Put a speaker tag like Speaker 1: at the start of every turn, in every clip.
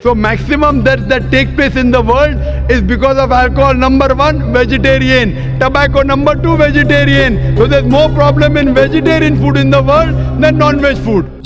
Speaker 1: So maximum deaths that take place in the world is because of alcohol. Number 1, vegetarian. Tobacco, number 2, vegetarian. So there's more problem in vegetarian food in the world than non-veg food.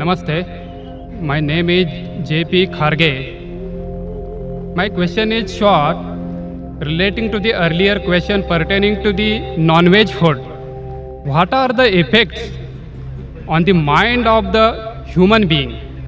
Speaker 2: Namaste, my name is JP Kharge. My question is short, relating to the earlier question pertaining to the non-veg food. What are the effects on the mind of the human being?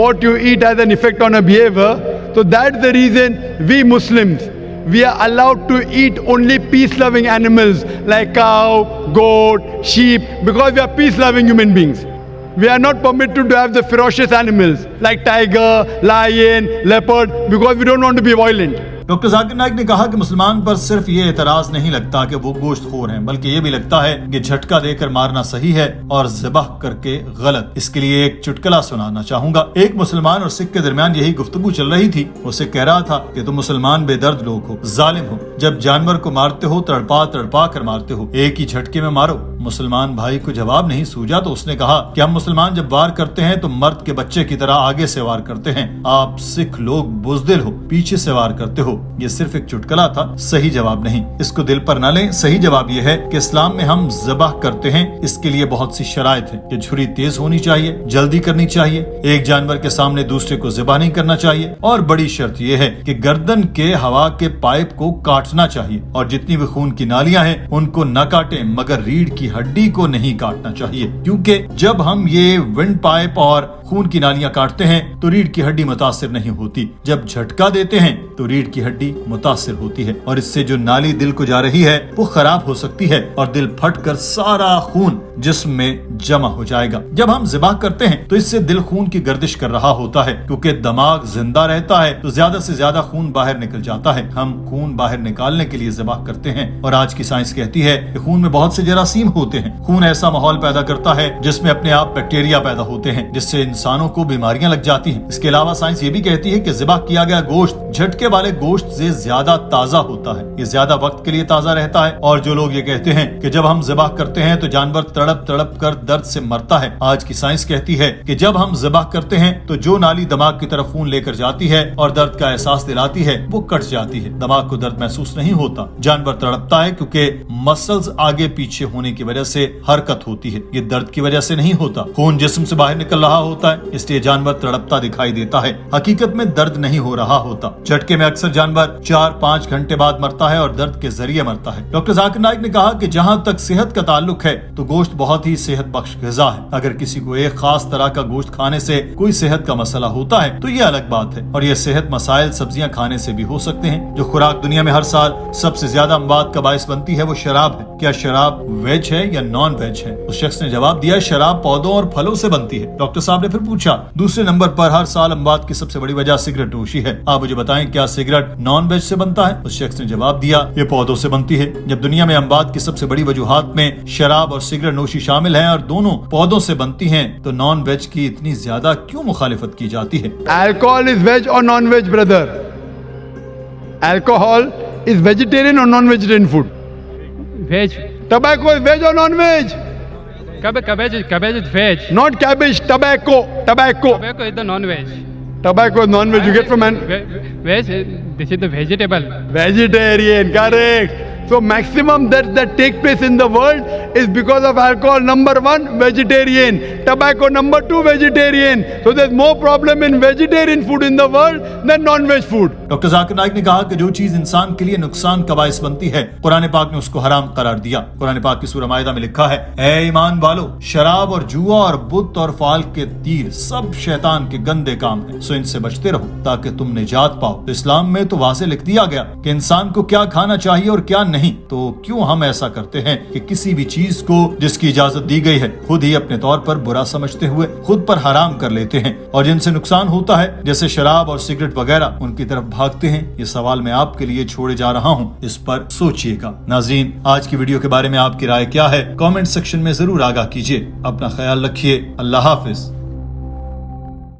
Speaker 1: what you eat has an effect on a behavior. So that's the reason we Muslims, we are allowed to eat only peace-loving animals like cow, goat, sheep, because we are peace-loving human beings. We are not permitted to have the ferocious animals like tiger, lion, leopard, because we don't want to be violent.
Speaker 3: Doctor Zakir Naik نے کہا کہ مسلمان پر صرف یہ اعتراض نہیں لگتا کہ وہ گوشت خور ہیں، بلکہ یہ بھی لگتا ہے کہ جھٹکا دے کر مارنا صحیح ہے اور ذبح کر کے غلط۔ اس کے لیے ایک چٹکلا سنانا چاہوں گا۔ ایک مسلمان اور سکھ کے درمیان یہی گفتگو چل رہی تھی۔ وہ سکھ کہہ رہا تھا کہ تم مسلمان بے درد لوگ ہو، ظالم ہو، جب جانور کو مارتے ہو تڑپا تڑپا کر مارتے ہو، ایک ہی جھٹکے میں مارو۔ مسلمان بھائی کو جواب نہیں سوجا تو اس نے کہا کہ ہم مسلمان جب وار کرتے ہیں تو مرد کے بچے کی طرح آگے سے وار کرتے ہیں، آپ سکھ لوگ بزدل ہو، پیچھے سے وار کرتے ہو۔ یہ صرف ایک چٹکلا تھا، صحیح جواب نہیں، اس کو دل پر نہ لیں۔ صحیح جواب یہ ہے کہ اسلام میں ہم ذبح کرتے ہیں، اس کے لیے بہت سی شرائط ہیں کہ چھری تیز ہونی چاہیے، جلدی کرنی چاہیے، ایک جانور کے سامنے دوسرے کو ذبح نہیں کرنا چاہیے، اور بڑی شرط یہ ہے کہ گردن کے ہوا کے پائپ کو کاٹنا چاہیے، اور جتنی بھی خون کی نالیاں ہیں ان کو نہ کاٹیں، مگر ریڑھ کی ہڈی کو نہیں کاٹنا چاہیے، کیونکہ جب ہم یہ ونڈ پائپ اور خون کی نالیاں کاٹتے ہیں تو ریڑھ کی ہڈی متاثر نہیں ہوتی، جب جھٹکا دیتے ہیں تو ریڑھ کی ہڈی متاثر ہوتی ہے، اور اس سے جو نالی دل کو جا رہی ہے وہ خراب ہو سکتی ہے اور دل پھٹ کر سارا خون جسم میں جمع ہو جائے گا۔ جب ہم ذبح کرتے ہیں تو اس سے دل خون کی گردش کر رہا ہوتا ہے، کیونکہ دماغ زندہ رہتا ہے تو زیادہ سے زیادہ خون باہر نکل جاتا ہے۔ ہم خون باہر نکالنے کے لیے ذبح کرتے ہیں، اور آج کی سائنس کہتی ہے کہ خون میں بہت سے جراثیم ہوتے ہیں۔ خون ایسا ماحول پیدا کرتا ہے جس میں اپنے آپ بیکٹیریا پیدا ہوتے ہیں، جس سے انسانوں کو بیماریاں لگ جاتی ہیں۔ اس کے علاوہ سائنس یہ بھی کہتی ہے کہ ذبح کیا گیا گوشت جھٹکے والے گوشت سے زیادہ تازہ ہوتا ہے، یہ زیادہ وقت کے لیے تازہ رہتا ہے۔ اور جو لوگ یہ کہتے ہیں کہ جب ہم ذبح کرتے ہیں تو جانور تڑپ تڑپ کر درد سے مرتا ہے، آج کی سائنس کہتی ہے کہ جب ہم ذبح کرتے ہیں تو جو نالی دماغ کی طرف خون لے کر جاتی ہے اور درد کا احساس دلاتی ہے وہ کٹ جاتی ہے، دماغ کو درد محسوس نہیں ہوتا، جانور تڑپتا ہے کیونکہ مسلز آگے پیچھے ہونے کی وجہ سے حرکت ہوتی ہے، یہ درد کی وجہ سے نہیں ہوتا۔ خون جسم سے باہر نکل رہا ہوتا ہے، اس لیے جانور تڑپتا دکھائی دیتا ہے، حقیقت میں درد نہیں ہو رہا ہوتا۔ جھٹکے میں اکثر جانور 4-5 گھنٹے بعد مرتا ہے اور درد کے ذریعے مرتا ہے۔ ڈاکٹر ذاکر نائک نے کہا کہ جہاں تک صحت کا تعلق ہے تو گوشت بہت ہی صحت بخش غذا ہے۔ اگر کسی کو ایک خاص طرح کا گوشت کھانے سے کوئی صحت کا مسئلہ ہوتا ہے تو یہ الگ بات ہے، اور یہ صحت مسائل سبزیاں کھانے سے بھی ہو سکتے ہیں۔ جو خوراک دنیا میں ہر سال سب سے زیادہ اموات کا باعث بنتی ہے وہ شراب ہے۔ کیا شراب ویج ہے یا نان ویج ہے؟ اس شخص نے جواب دیا شراب پودوں اور پھلوں سے بنتی ہے۔ ڈاکٹر صاحب نے پھر پوچھا دوسرے نمبر پر ہر سال اموات کی سب سے بڑی وجہ سگریٹ نوشی ہے، آپ مجھے بتائیں کیا سگریٹ نان ویج سے بنتا ہے؟ اس شخص نے جواب دیا یہ پودوں سے بنتی ہے۔ جب دنیا میں اموات کی سب سے بڑی وجوہات میں شراب اور سگریٹ نوشی شامل ہیں اور دونوں پودوں سے بنتی ہیں تو نان ویج کی اتنی زیادہ کیوں مخالفت کی جاتی ہے؟
Speaker 1: Alcohol is veg or non-veg, brother? Alcohol is vegetarian or non-vegetarian food?
Speaker 2: Veg.
Speaker 1: Tobacco is veg or non-veg?
Speaker 2: Cabbage is veg.
Speaker 1: Not cabbage, tobacco.
Speaker 2: Tobacco is the non-veg.
Speaker 1: Tobacco is non-veg. You get from an
Speaker 2: Veg, this is the vegetable.
Speaker 1: vegetarian, correct. So maximum deaths that take place in the world is because of alcohol. Number 1, vegetarian. Tobacco, number 2, vegetarian. So there's more problem in vegetarian food in the world than non-veg food.
Speaker 3: Doctor Zakir Naik نے کہا کہ جو چیز انسان کے لیے نقصان کا باعث بنتی ہے قرآن پاک نے اس کو حرام قرار دیا۔ قرآن پاک کی سورہ مائدہ میں لکھا ہے اے ایمان والو، شراب اور جوا اور بت اور فال کے تیر سب شیطان کے گندے کام ہیں، سو ان سے بچتے رہو تاکہ تم نجات پاؤ۔ تو اسلام میں تو واضح لکھ دیا گیا کہ انسان کو کیا کھانا چاہیے اور کیا نہیں، تو کیوں ہم ایسا کرتے ہیں کہ کسی بھی چیز کو جس کی اجازت دی گئی ہے خود ہی اپنے طور پر برا سمجھتے ہوئے خود پر حرام کر لیتے ہیں، اور جن سے نقصان ہوتا ہے جیسے شراب اور سگریٹ وغیرہ ان کی طرف بھاگتے ہیں۔ یہ سوال میں آپ کے لیے چھوڑے جا رہا ہوں، اس پر سوچئے گا۔ ناظرین، آج کی ویڈیو کے بارے میں آپ کی رائے کیا ہے؟ کامنٹ سیکشن میں ضرور آگاہ کیجیے۔ اپنا خیال رکھیے۔ اللہ حافظ۔